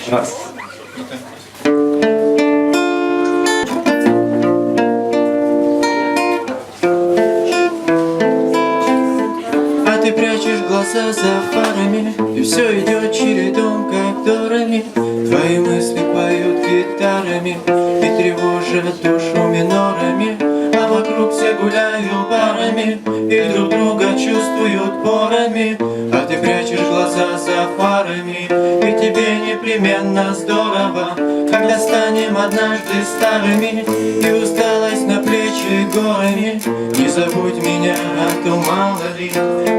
Раз. А ты прячешь глаза за фарами, и все идет чередом, как дорами. Твои мысли поют гитарами и тревожат душу минорами. А вокруг все гуляют парами и друг друга чувствуют порами. А ты прячешь глаза за фарами, и тебе непременно здорово, когда станем однажды старыми и усталость на плечи горами. Не забудь меня, а то мало ли,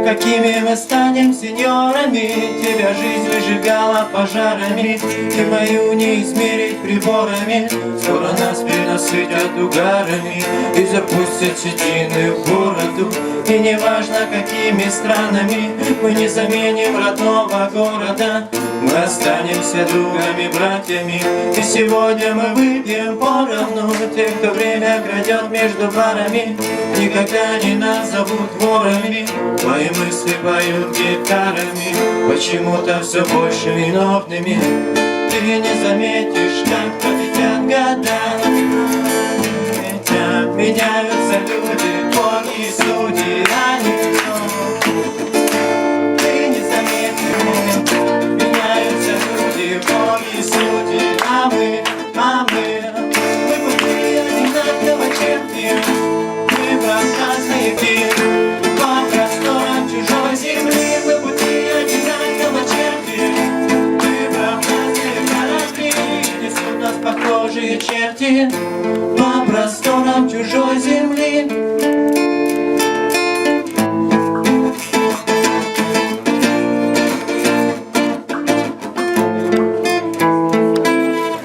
какими мы станем сеньорами. Тебя жизнь выжигала пожарами, и мою не измерить приборами. Скоро нас перенасытят угарами и запустят седины в бороду. И неважно, какими странами мы не заменим родного города, мы останемся другами, братьями. И сегодня мы выпьем поровну. Те, кто время крадет между барами, никогда не назовут ворами. Мои мысли поют гитарами, почему-то все больше виновными. Ты не заметишь, как пролетят года. Летят, меняются люди, боги, судьи, они ты не заметишь, меняются люди, боги, судьи, а мы пути одинаково черти. Мы разные по просторам чужой земли. Мы пути одинаково черти. Мы разные корабли, несут нас похожие черти по просторам чужой земли.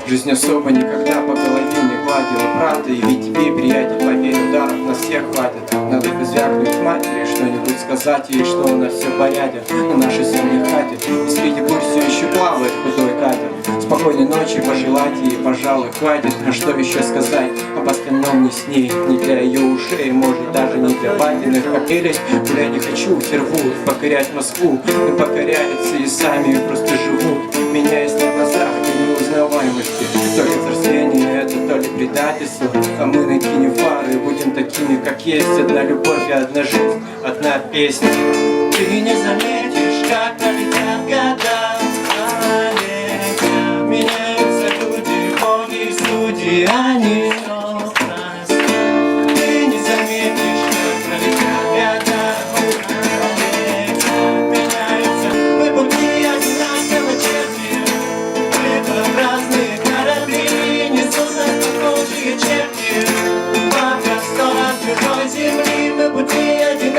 Жизнь особо никогда по голове не гладила, правда. И ведь тебе, приятель, поверь, ударов на всех хватит. Надо бы звякнуть матери, что-нибудь сказать ей, что у нас все в порядке на нашей земле хате. И среди бурь все еще плавает худой катер. Спокойной ночи пожелать ей, пожалуй, хватит. А что еще сказать об остальном не с ней, не для ее ушей, может даже не для батиных капелей. Куда не хочу, те рвут покорять Москву, и покоряются и сами просто живут, меняясь на глазах до неузнаваемости. То ли взросление, это то ли предательство, а мы накинем фары, будем такими, как есть. Одна любовь и одна жизнь, одна песня. Ты не заметишь, как пролетят года. Меняются люди, боги, судьи, они просто. Ты не заметишь, как пролетят года. Меняются, мы пути одинаково черти. Мы разные корабли, несут нас похожие черти. По просторам чужой земли мы пути одинаково.